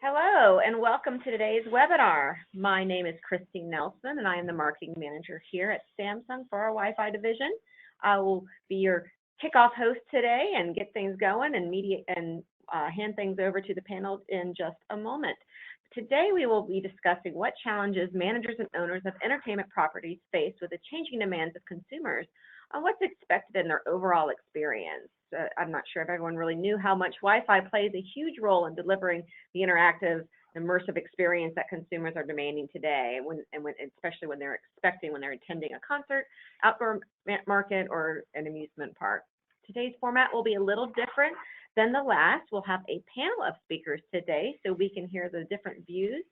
Hello and welcome to today's webinar. My name is Christine Nelson and I am the marketing manager here at Samsung for our Wi-Fi division. I will be your kickoff host today and get things going and hand things over to the panel in just a moment. Today we will be discussing what challenges managers and owners of entertainment properties face with the changing demands of consumers on what's expected in their overall experience. I'm not sure if everyone really knew how much Wi-Fi plays a huge role in delivering the interactive, immersive experience that consumers are demanding today, especially when they're attending a concert, outdoor market, or an amusement park. Today's format will be a little different than the last. We'll have a panel of speakers today so we can hear the different views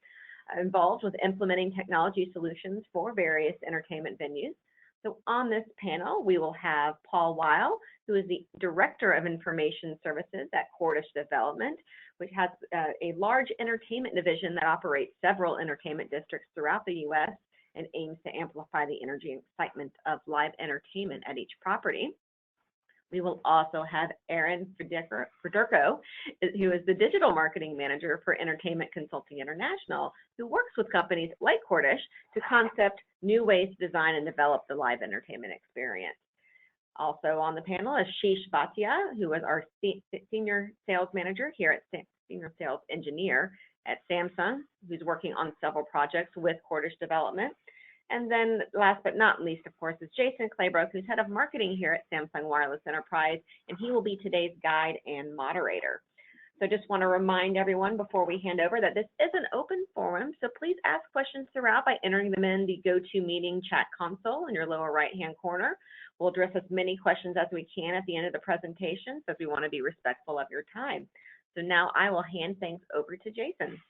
involved with implementing technology solutions for various entertainment venues. So on this panel, we will have Paul Weil, who is the Director of Information Services at Cordish Development, which has a large entertainment division that operates several entertainment districts throughout the U.S. and aims to amplify the energy and excitement of live entertainment at each property. We will also have Aaron Federico, who is the Digital Marketing Manager for Entertainment Consulting International, who works with companies like Cordish to concept new ways to design and develop the live entertainment experience. Also on the panel is Sheesh Bhatia, who is our Senior Sales Manager here at Senior Sales Engineer at Samsung, who's working on several projects with Cordish Development. And then last but not least, of course, is Jason Claybrook, who's Head of Marketing here at Samsung Wireless Enterprise, and he will be today's guide and moderator. So just want to remind everyone before we hand over that this is an open forum, so please ask questions throughout by entering them in the GoToMeeting chat console in your lower right-hand corner. We'll address as many questions as we can at the end of the presentation, so we want to be respectful of your time. So now I will hand things over to Jason.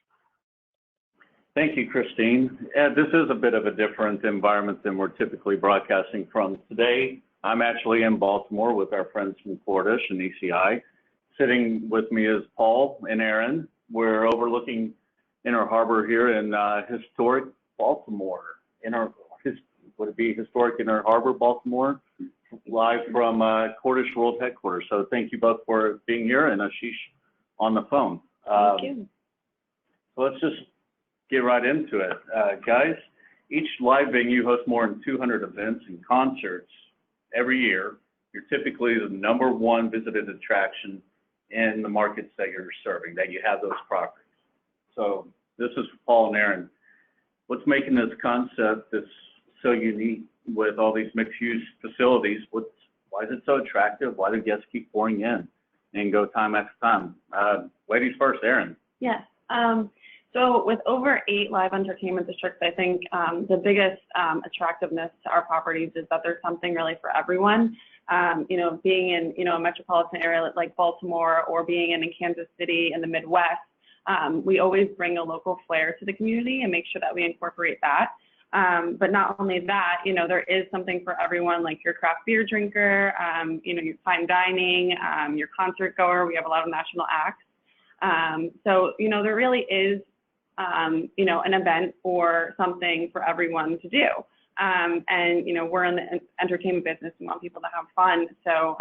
Thank you, Christine. This is a bit of a different environment than we're typically broadcasting from. Today, I'm actually in Baltimore with our friends from Cordish and ECI. Sitting with me is Paul and Aaron. We're overlooking Inner Harbor here in historic Baltimore. Would it be historic Inner Harbor, Baltimore? Live from Cordish World Headquarters. So thank you both for being here, and Ashish on the phone. Thank you. So let's just get right into it. Guys, each live venue hosts more than 200 events and concerts every year. You're typically the #1 visited attraction in the markets that you're serving, that you have those properties. So this is for Paul and Aaron. What's making this concept that's so unique with all these mixed-use facilities? Why is it so attractive? Why do guests keep pouring in and go time after time? Ladies first, Aaron. Yes. So with over 8 live entertainment districts, I think the biggest attractiveness to our properties is that there's something really for everyone. Being in, a metropolitan area like Baltimore or being in Kansas City in the Midwest, we always bring a local flair to the community and make sure that we incorporate that. But not only that, there is something for everyone, like your craft beer drinker, your fine dining, your concert goer. We have a lot of national acts. So, there really is an event or something for everyone to do. We're in the entertainment business. We want people to have fun. So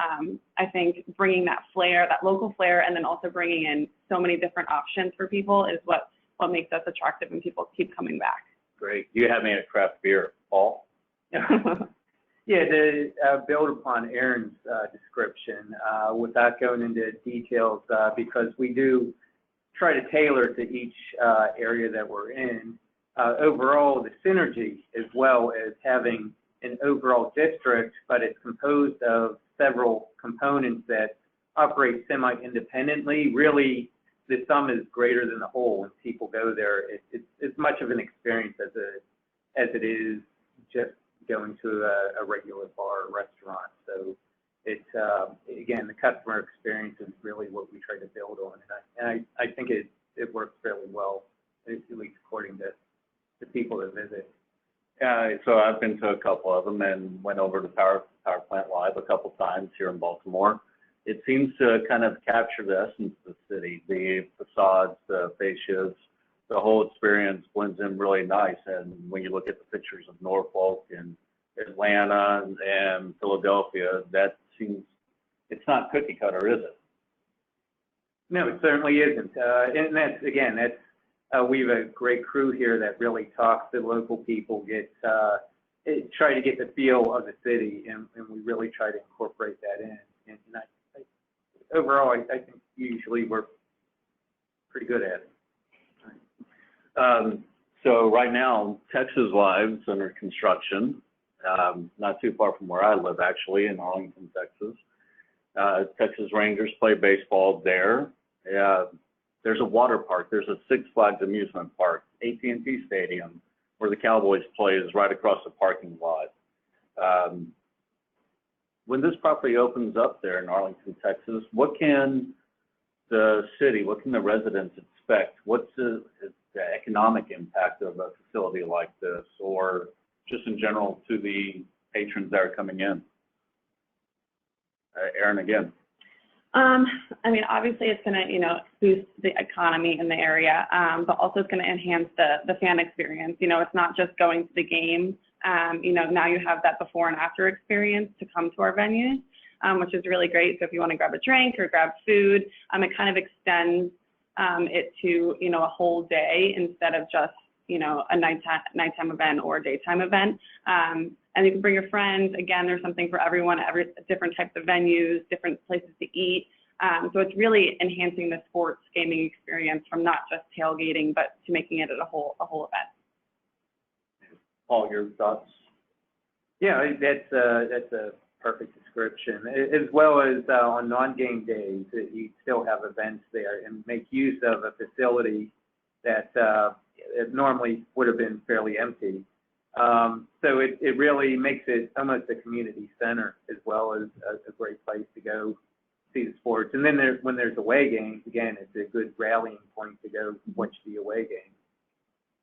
I think bringing that flair, that local flair, and then also bringing in so many different options for people is what makes us attractive and people keep coming back. Great. You have me at craft beer, Paul? Yeah, to build upon Aaron's description, without going into details, because we do try to tailor to each area that we're in. Overall, the synergy, as well as having an overall district, but it's composed of several components that operate semi-independently. Really, the sum is greater than the whole. When people go there, it's as much of an experience as it is just going to a regular bar or restaurant. So it's again, the customer experience is really what we try to build on, and I think it works fairly well, at least according to the people that visit. So I've been to a couple of them and went over to Power Plant Live a couple times here in Baltimore. It seems to kind of capture the essence of the city, the facades, the fascias, the whole experience blends in really nice. And when you look at the pictures of Norfolk and Atlanta and Philadelphia, that seems, it's not cookie cutter, is it? No, it certainly isn't. And that's we have a great crew here that really talks to local people, try to get the feel of the city, and we really try to incorporate that in. And overall, I think usually we're pretty good at it. So right now, Texas Live's under construction, not too far from where I live, actually, in Arlington, Texas. Texas Rangers play baseball there. There's a water park. There's a Six Flags amusement park. AT&T Stadium, where the Cowboys play, is right across the parking lot. When this property opens up there in Arlington, Texas, what can the city, what can the residents expect? What's the economic impact of a facility like this, or just in general to the patrons that are coming in? Aaron, again. I mean, obviously it's going to, boost the economy in the area, but also it's going to enhance the fan experience. It's not just going to the game. Now you have that before and after experience to come to our venues, which is really great. So if you want to grab a drink or grab food, it kind of extends it to, a whole day instead of just, a nighttime event or a daytime event. And you can bring your friends. Again, there's something for everyone, different types of venues, different places to eat. So it's really enhancing the sports gaming experience from not just tailgating, but to making it a whole event. Paul, your thoughts? Yeah, that's a perfect description. As well as on non-game days, you still have events there and make use of a facility that it normally would have been fairly empty. So it really makes it almost a community center, as well as a great place to go see the sports. And then when there's away games, again, it's a good rallying point to go watch the away game.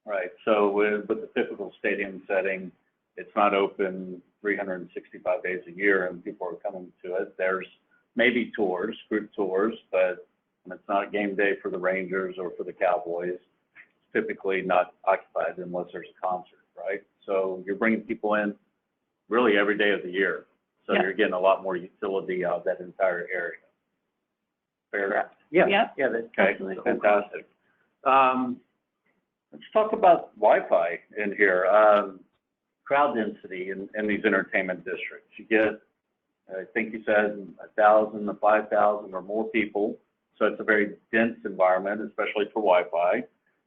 Right. So with the typical stadium setting, it's not open 365 days a year, and people are coming to it. There's maybe tours, group tours, but when it's not a game day for the Rangers or for the Cowboys, it's typically not occupied unless there's a concert, right? So you're bringing people in really every day of the year. So Yeah. You're getting a lot more utility out of that entire area. Fair? Yeah. Yep. Yeah, that's Okay, Absolutely. fantastic. Let's talk about Wi-Fi in here. Crowd density in these entertainment districts. You get, I think you said 1,000 to 5,000 or more people. So it's a very dense environment, especially for Wi-Fi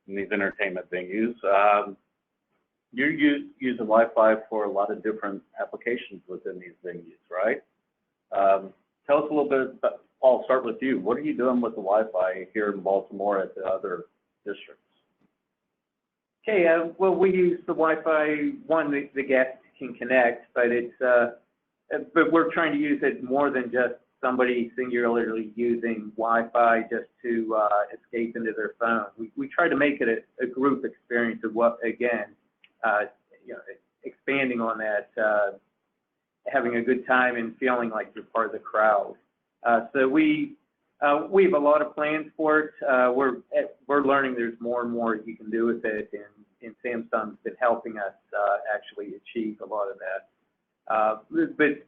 in these entertainment venues. You're using Wi-Fi for a lot of different applications within these venues, right? Tell us a little bit about, Paul, start with you. What are you doing with the Wi-Fi here in Baltimore at the other districts? Okay, well, we use the Wi-Fi, the guests can connect, but but we're trying to use it more than just somebody singularly using Wi-Fi just to escape into their phone. We try to make it a group experience of expanding on that, having a good time and feeling like you're part of the crowd. So we have a lot of plans for it. We're learning there's more and more you can do with it, and Samsung's been helping us actually achieve a lot of that. But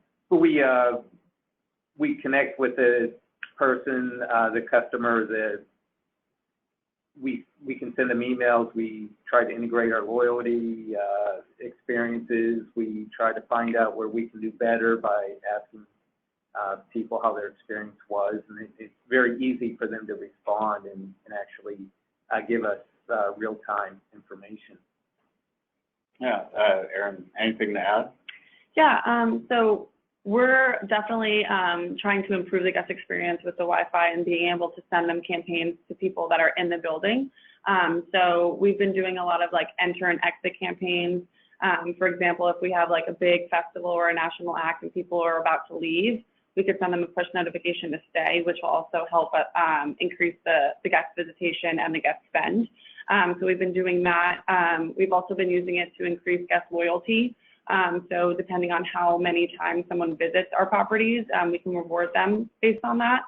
we connect with the person, the customer, we can send them emails. We try to integrate our loyalty experiences. We try to find out where we can do better by asking people how their experience was, and it's very easy for them to respond and actually give us real-time information. Yeah, Aaron, anything to add? Yeah, so we're definitely trying to improve the guest experience with the Wi-Fi and being able to send them campaigns to people that are in the building. So we've been doing a lot of enter and exit campaigns. For example, if we have a big festival or a national act and people are about to leave, we could send them a push notification to stay, which will also help increase the guest visitation and the guest spend. So we've been doing that. We've also been using it to increase guest loyalty. So depending on how many times someone visits our properties, we can reward them based on that.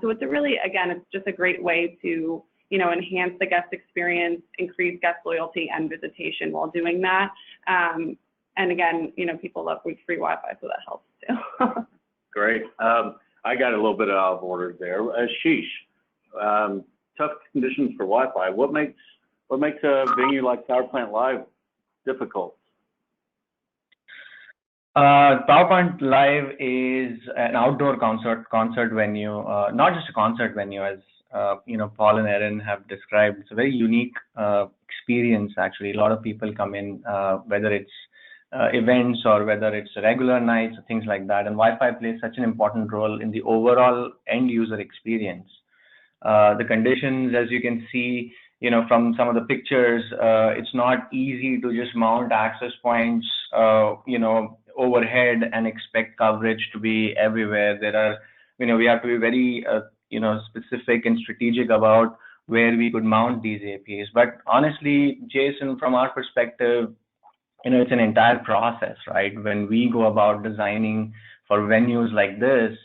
So it's it's just a great way to, enhance the guest experience, increase guest loyalty and visitation while doing that. And again, people love free Wi-Fi, so that helps too. Great. I got a little bit out of order there. Sheesh, tough conditions for Wi-Fi. What makes What makes a venue like Power Plant Live difficult? PowerPoint Live is an outdoor concert venue, not just a concert venue, as Paul and Erin have described. It's a very unique experience. Actually, a lot of people come in, whether it's events or whether it's regular nights or things like that. And Wi-Fi plays such an important role in the overall end user experience. The conditions, as you can see, from some of the pictures, it's not easy to just mount access points, overhead and expect coverage to be everywhere. There are, we have to be very, specific and strategic about where we could mount these APs. But honestly, Jason, from our perspective, it's an entire process, right? When we go about designing for venues like this,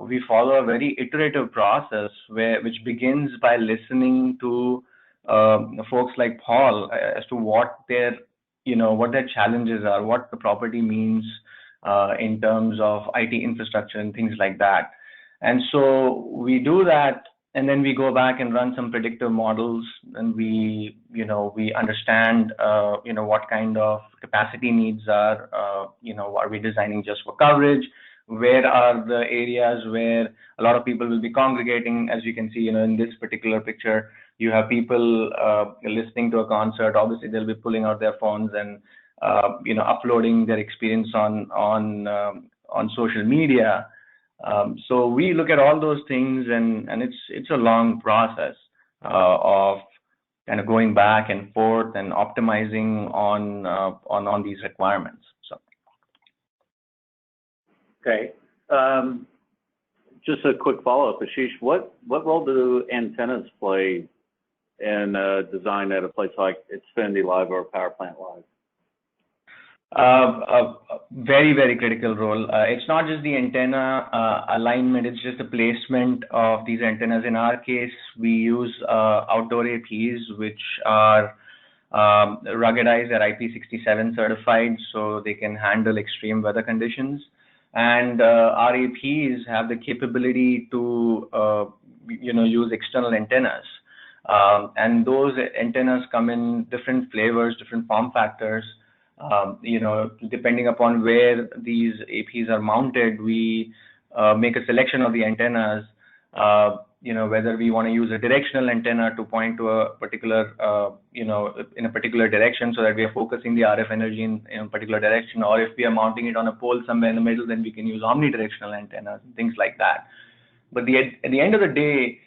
we follow a very iterative process which begins by listening to folks like Paul as to what their challenges are, what the property means in terms of IT infrastructure and things like that. And so we do that, and then we go back and run some predictive models, and we understand, what kind of capacity needs are, are we designing just for coverage? Where are the areas where a lot of people will be congregating? As you can see, in this particular picture, you have people listening to a concert. Obviously, they'll be pulling out their phones and uploading their experience on social media. So we look at all those things, and it's a long process of kind of going back and forth and optimizing on these requirements. So. Okay. Just a quick follow-up, Ashish. What role do antennas play in design at a place like Xfinity Live or Power Plant Live? A very, very critical role. It's not just the antenna alignment, it's just the placement of these antennas. In our case, we use outdoor APs, which are ruggedized, they're IP67 certified, so they can handle extreme weather conditions. And our APs have the capability to, use external antennas. And those antennas come in different flavors, different form factors. Depending upon where these APs are mounted, we make a selection of the antennas, whether we want to use a directional antenna to point to a particular, in a particular direction so that we are focusing the RF energy in a particular direction, or if we are mounting it on a pole somewhere in the middle, then we can use omnidirectional antennas and things like that. But at the end of the day,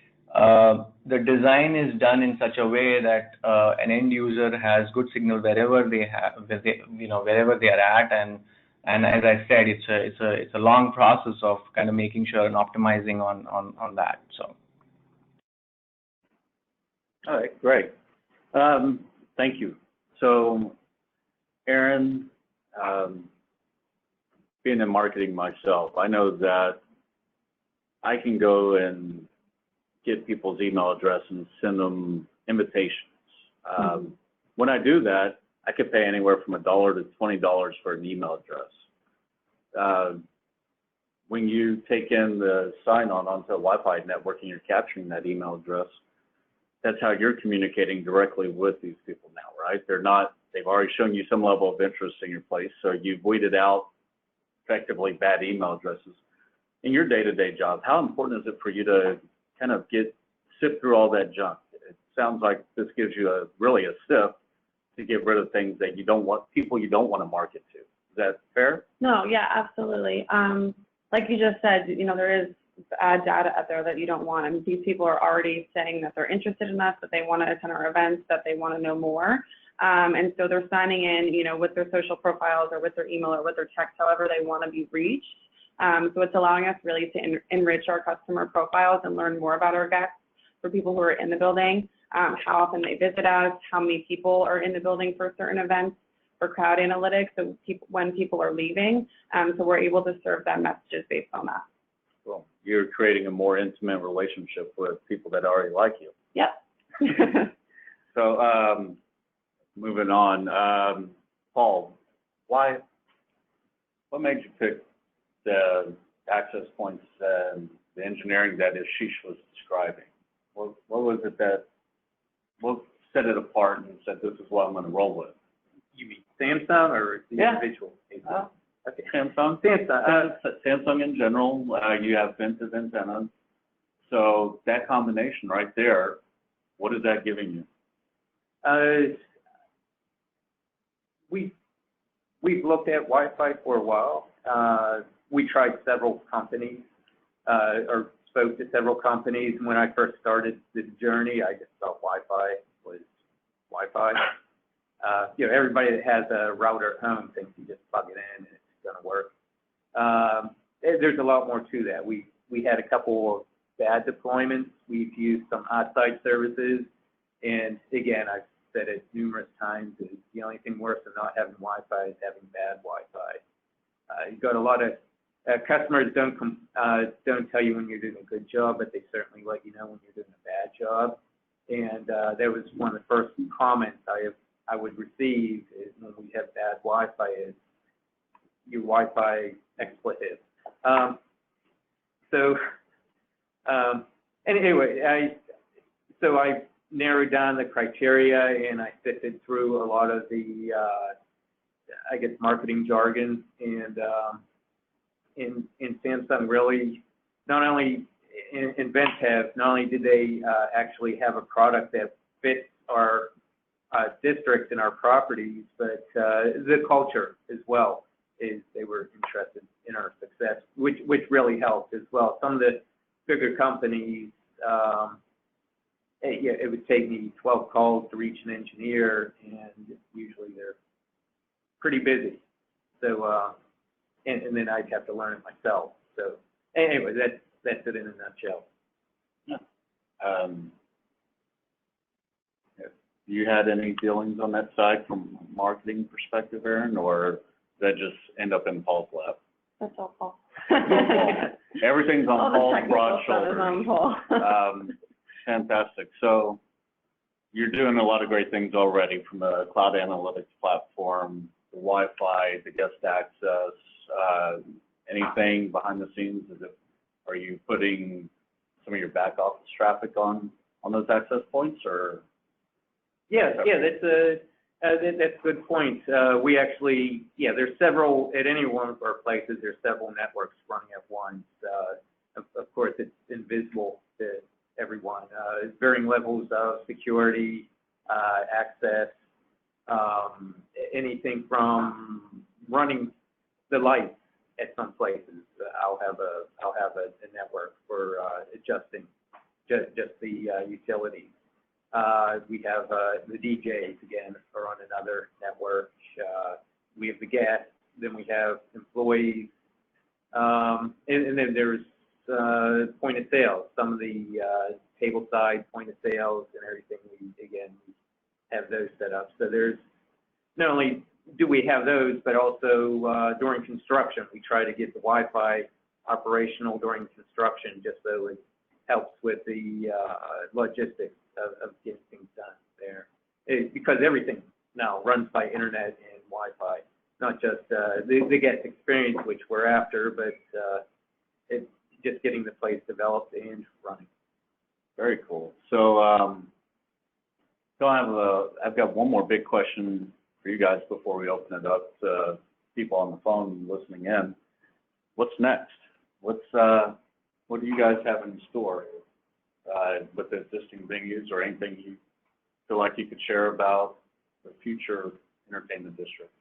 the design is done in such a way that an end user has good signal wherever they are at, and as I said, it's a long process of kind of making sure and optimizing on that. So. All right, great. Thank you. So, Erin, being in marketing myself, I know that I can go and get people's email address and send them invitations. When I do that, I could pay anywhere from $1 to $20 for an email address. When you take in the sign-on onto a Wi-Fi network and you're capturing that email address, that's how you're communicating directly with these people now, right? They've already shown you some level of interest in your place, so you've weeded out effectively bad email addresses. In your day-to-day job, how important is it for you to kind of sift through all that junk? It sounds like this gives you really a sift to get rid of things that people you don't want to market to. Is that fair? No, yeah, absolutely. Like you just said, there is ad data out there that you don't want. I mean, these people are already saying that they're interested in us, that they want to attend our events, that they want to know more. And so they're signing in, with their social profiles or with their email or with their text, however they want to be reached. So it's allowing us really to enrich our customer profiles and learn more about our guests for people who are in the building, how often they visit us, how many people are in the building for certain events, for crowd analytics, so when people are leaving. So we're able to serve them messages based on that. Well, you're creating a more intimate relationship with people that already like you. Yep. So moving on, Paul, what made you pick the access points and the engineering that Ashish was describing? What set it apart and said, this is what I'm going to roll with? You mean Samsung or the Yeah. individual? Okay. Samsung? Samsung in general, you have Vented antennas. So that combination right there, what is that giving you? We've looked at Wi-Fi for a while. We tried several companies, or spoke to several companies. When I first started the journey, I just thought Wi-Fi was Wi-Fi. Everybody that has a router at home thinks you just plug it in and it's going to work. There's a lot more to that. We had a couple of bad deployments. We've used some outside services, and again, I've said it numerous times, is the only thing worse than not having Wi-Fi is having bad Wi-Fi. You've got a lot of customers don't tell you when you're doing a good job, but they certainly let you know when you're doing a bad job. And that was one of the first comments I would receive is when we have bad Wi-Fi is your Wi-Fi expletive. Anyway, I narrowed down the criteria and I sifted through a lot of the, marketing jargon, and in Samsung really, not only in Ventev, not only did they actually have a product that fits our districts and our properties, but the culture as well, is they were interested in our success, which really helped as well. Some of the bigger companies, it would take me 12 calls to reach an engineer, and usually they're pretty busy. So, and then I'd have to learn it myself. So anyway, that's it in a nutshell. Yeah. Have you had any dealings on that side from a marketing perspective, Aaron, or did that just end up in Paul's lap? That's all Paul. Everything's on Paul's broad stuff is on Paul. Fantastic. So you're doing a lot of great things already, from a cloud analytics platform, the Wi-Fi, the guest access, anything behind the scenes? Are you putting some of your back office traffic on those access points, or? That's a good point. We actually, there's several, at any one of our places, there's several networks running at once. Of course, it's invisible to everyone. Varying levels of security, access, anything from running the lights at some places. I'll have a network for adjusting just the utilities. We have the DJs again are on another network. We have the guests, then we have employees, and then there's point of sale. Some of the table side point of sales and everything. We have those set up. So there's not only do we have those, but also during construction, we try to get the Wi-Fi operational during construction, just so it helps with the logistics of getting things done there. Because everything now runs by internet and Wi-Fi, not just the guest experience, which we're after, but it's just getting the place developed and running. Very cool. So, I've got one more big question for you guys before we open it up to people on the phone listening in. What's next? What do you guys have in store with the existing venues, or anything you feel like you could share about the future entertainment districts?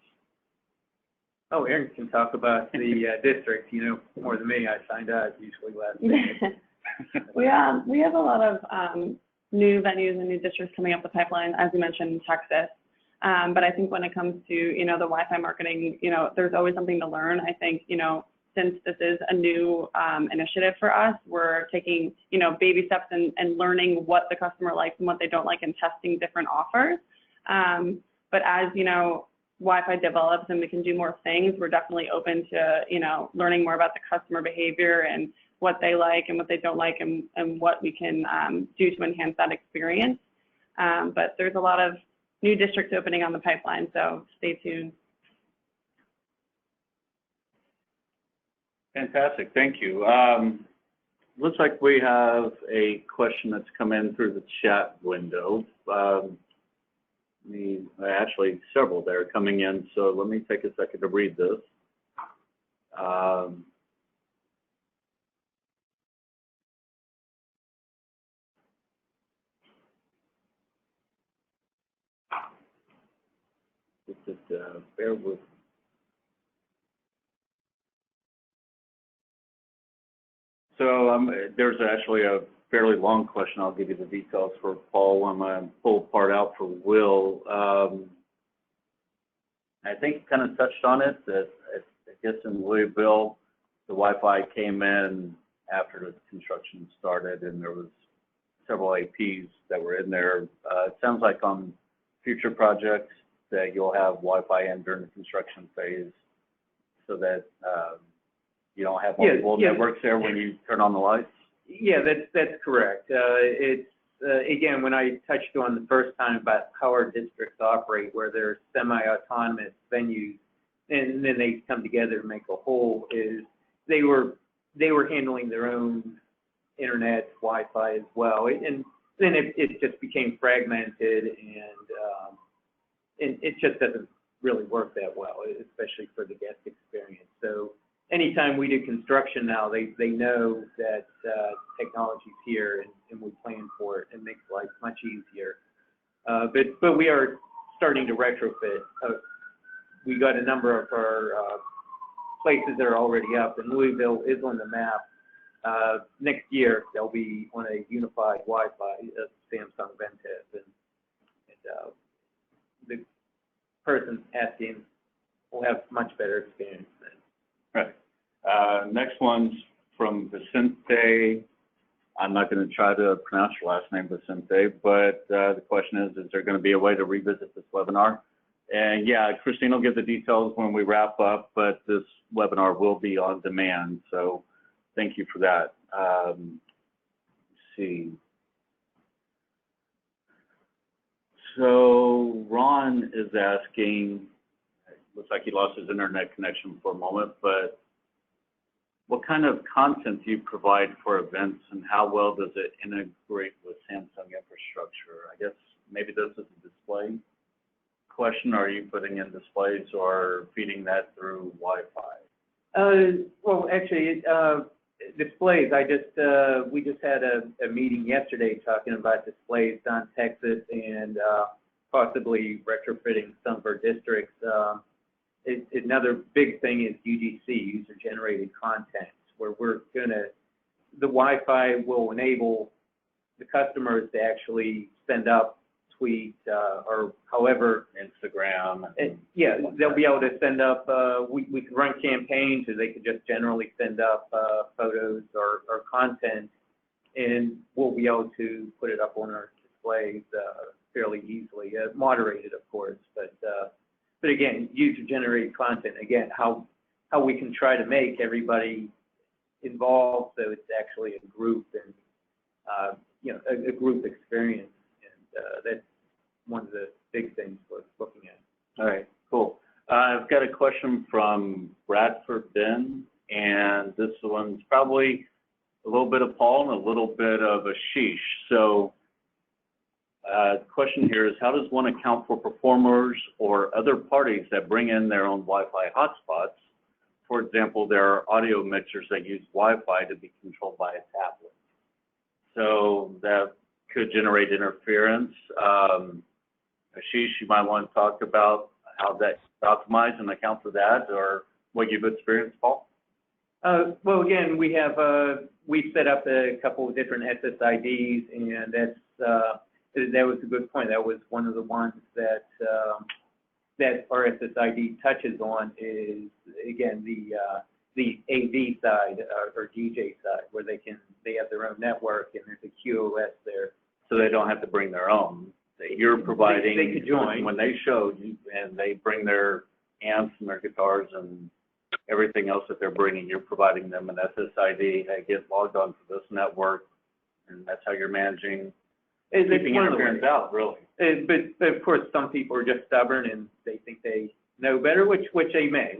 Oh, Aaron can talk about the district, more than me. I find out usually last minute. We have a lot of new venues and new districts coming up the pipeline, as you mentioned, in Texas. But I think when it comes to, the Wi-Fi marketing, there's always something to learn. I think, since this is a new initiative for us, we're taking, baby steps and learning what the customer likes and what they don't like, and testing different offers. But as, Wi-Fi develops and we can do more things, we're definitely open to, learning more about the customer behavior and what they like and what they don't like, and what we can do to enhance that experience. But there's a lot of new districts opening on the pipeline, so stay tuned. Fantastic, thank you. Looks like we have a question that's come in through the chat window. Actually, several there coming in, so let me take a second to read this. Bear with. So there's actually a fairly long question. I'll give you the details for Paul. I'm going to pull part out for Will. I think you kind of touched on it, that I guess in Louisville, the Wi-Fi came in after the construction started, and there was several APs that were in there. It sounds like on future projects that you'll have Wi-Fi in during the construction phase, so that you don't have multiple networks there when you turn on the lights. Yeah, that's correct. It's again, when I touched on the first time about how our districts operate, where they're semi-autonomous venues, and then they come together to make a whole, is they were handling their own internet, Wi-Fi as well, and then it just became fragmented, and it just doesn't really work that well, especially for the guest experience. So anytime we do construction now, they know that technology's here, and we plan for it, and makes life much easier. But we are starting to retrofit. We got a number of our places that are already up, and Louisville is on the map. Next year, they'll be on a unified Wi-Fi, Samsung Ventev, and the person asking will have much better experience then. Right. Next one's from Vicente. I'm not going to try to pronounce your last name, Vicente, but the question is there going to be a way to revisit this webinar? And yeah, Christine will give the details when we wrap up, but this webinar will be on demand, so thank you for that. Let's see. So Ron is asking, looks like he lost his internet connection for a moment, but what kind of content do you provide for events, and how well does it integrate with Samsung infrastructure? I guess maybe this is a display question. Are you putting in displays or feeding that through Wi-Fi? Well, actually, displays. We just had a meeting yesterday talking about displays down Texas and possibly retrofitting some of our districts. Another big thing is UGC, user-generated content, where the Wi-Fi will enable the customers to actually send up, tweet, or however. Instagram. Yeah, they'll be able to send up, we could run campaigns, or they could just generally send up photos or content, and we'll be able to put it up on our displays fairly easily, moderated, of course, but again, user-generated content, again, how we can try to make everybody involved so it's actually a group and, a group experience. And that's one of the big things we're looking at. All right, cool. I've got a question from Bradford Ben, and this one's probably a little bit of Paul and a little bit of Ashish. So the question here is, how does one account for performers or other parties that bring in their own Wi-Fi hotspots? For example, there are audio mixers that use Wi-Fi to be controlled by a tablet. So that could generate interference. Ashish, you might want to talk about how that's optimized and account for that, or what you've experienced, Paul? Well, again, we set up a couple of different SSIDs, and that was a good point. That was one of the ones that our SSID touches on is, again, the AV side or DJ side, where they have their own network and there's a QoS there. So they don't have to bring their own. You're providing, they could join when they show you, and they bring their amps and their guitars and everything else that they're bringing, you're providing them an SSID. They get logged onto this network, and that's how you're managing, keeping interference out, really. But of course, some people are just stubborn and they think they know better, which they may.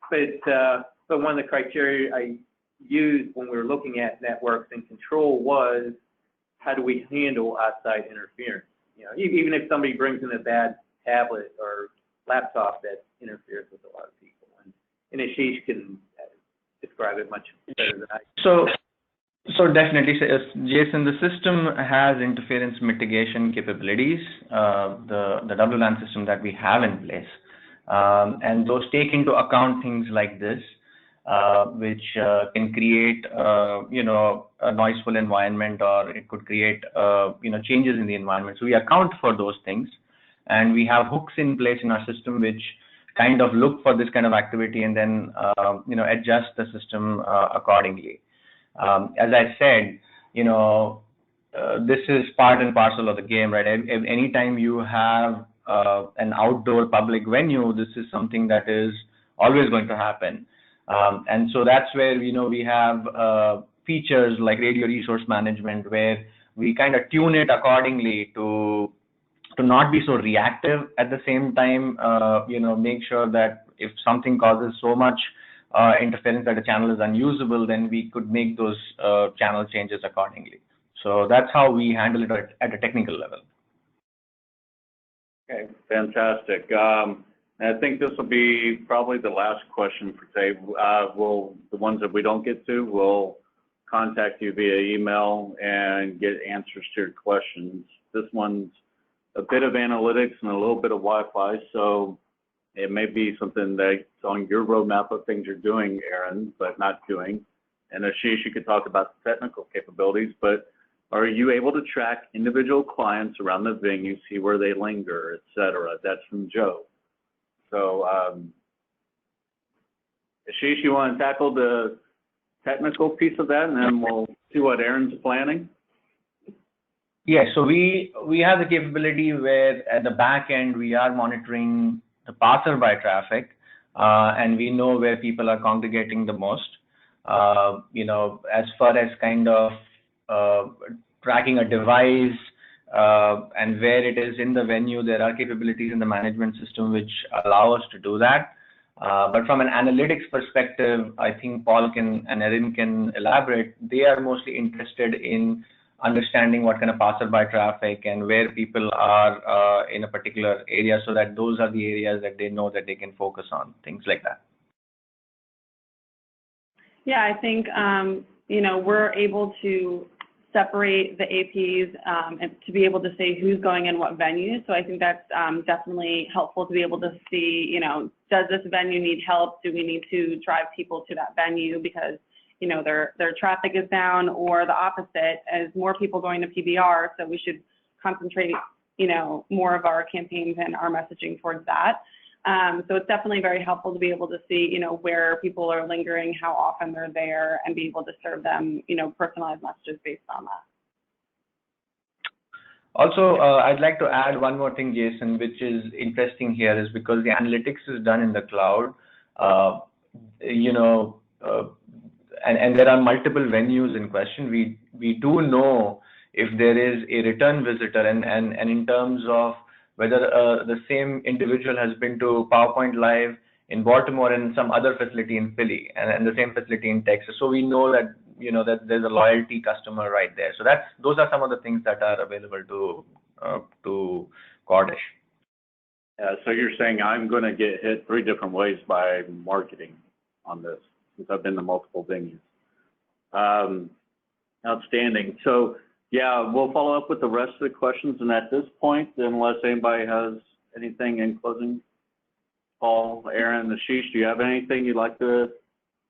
But one of the criteria I used when we were looking at networks and control was, how do we handle outside interference? Even if somebody brings in a bad tablet or laptop that interferes with a lot of people. And Ashish can describe it much better than I can. So definitely, Jason, the system has interference mitigation capabilities, the WLAN system that we have in place. And those take into account things like this, which can create, a noiseful environment, or it could create, changes in the environment. So we account for those things, and we have hooks in place in our system which kind of look for this kind of activity and then, adjust the system accordingly. As I said, this is part and parcel of the game, right? Anytime you have an outdoor public venue, this is something that is always going to happen. And so that's where, we have features like radio resource management, where we kind of tune it accordingly to not be so reactive. At the same time, make sure that if something causes so much interference that a channel is unusable, then we could make those channel changes accordingly. So that's how we handle it at a technical level. Okay, fantastic. I think this will be probably the last question for today. The ones that we don't get to, we'll contact you via email and get answers to your questions. This one's a bit of analytics and a little bit of Wi-Fi, so it may be something that's on your roadmap of things you're doing, Aaron, but not doing. And Ashish, you could talk about the technical capabilities, but are you able to track individual clients around the venue, see where they linger, et cetera? That's from Joe. So, Ashish, you want to tackle the technical piece of that, and then we'll see what Aaron's planning? Yeah, so we have the capability where at the back end, we are monitoring the passerby traffic, and we know where people are congregating the most. As far as kind of tracking a device and where it is in the venue, there are capabilities in the management system which allow us to do that. But from an analytics perspective, I think Paul and Erin can elaborate. They are mostly interested in understanding what kind of passerby traffic and where people are in a particular area, so that those are the areas that they know that they can focus on, things like that. Yeah, I think, we're able to separate the APs and to be able to say who's going in what venue. So I think that's definitely helpful to be able to see, does this venue need help? Do we need to drive people to that venue because their traffic is down, or the opposite, as more people going to PBR, so we should concentrate, more of our campaigns and our messaging towards that. So it's definitely very helpful to be able to see, where people are lingering, how often they're there, and be able to serve them, personalized messages based on that. Also, I'd like to add one more thing, Jason, which is interesting here, is because the analytics is done in the cloud, and there are multiple venues in question. We do know if there is a return visitor, and in terms of whether the same individual has been to PowerPoint Live in Baltimore and some other facility in Philly, and the same facility in Texas. So we know that that there's a loyalty customer right there. So those are some of the things that are available to Cordish. So you're saying I'm going to get hit 3 different ways by marketing on this, since I've been to multiple venues. Outstanding. So yeah, we'll follow up with the rest of the questions. And at this point, unless anybody has anything in closing, Paul, Aaron, Ashish, do you have anything you'd like to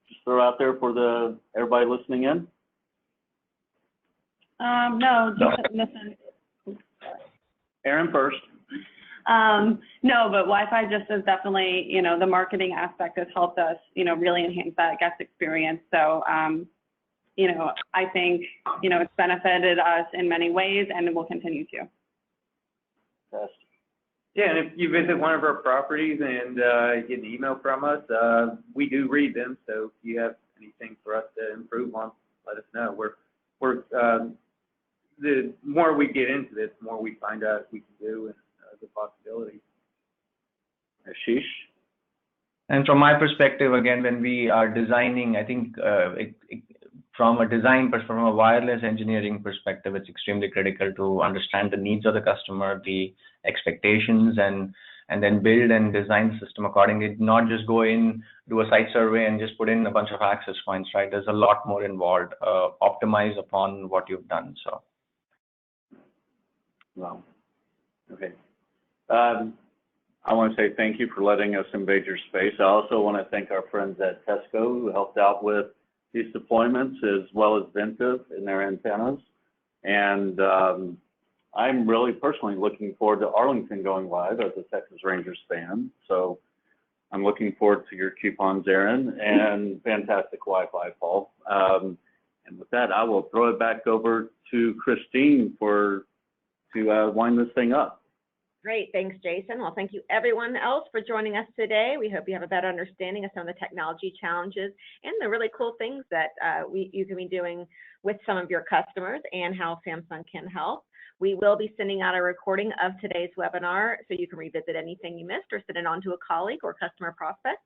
just throw out there for everybody listening in? No, just listen. Aaron first. No, but Wi-Fi just is definitely, the marketing aspect has helped us, really enhance that guest experience. So, I think, it's benefited us in many ways, and it will continue to. Yes. Yeah, and if you visit one of our properties and get an email from us, we do read them. So if you have anything for us to improve on, let us know. The more we get into this, the more we find out we can do and the possibilities. Ashish? And from my perspective, again, when we are designing, I think from a design perspective, from a wireless engineering perspective, it's extremely critical to understand the needs of the customer, the expectations, and then build and design the system accordingly. Not just go in, do a site survey, and just put in a bunch of access points, right? There's a lot more involved. Optimize upon what you've done. So. Wow. Okay. I want to say thank you for letting us invade your space. I also want to thank our friends at Tesco who helped out with these deployments, as well as Ventive and their antennas. And I'm really personally looking forward to Arlington going live as a Texas Rangers fan. So I'm looking forward to your coupons, Aaron, and fantastic Wi-Fi, Paul. And with that, I will throw it back over to Christine to wind this thing up. Great, thanks, Jason. Well, thank you everyone else for joining us today. We hope you have a better understanding of some of the technology challenges and the really cool things that you can be doing with some of your customers and how Samsung can help. We will be sending out a recording of today's webinar so you can revisit anything you missed or send it on to a colleague or customer prospect.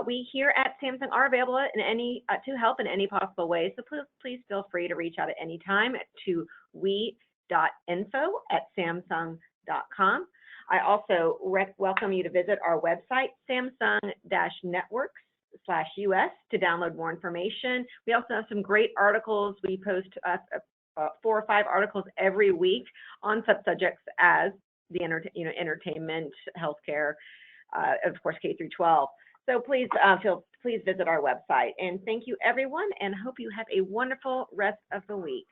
We here at Samsung are available to help in any possible way, so please feel free to reach out at any time to we.info@samsung.com. I also welcome you to visit our website, samsung-networks.us, to download more information. We also have some great articles. We post 4 or 5 articles every week on such subjects as the entertainment, healthcare, of course K through 12. So please visit our website. And thank you everyone, and hope you have a wonderful rest of the week.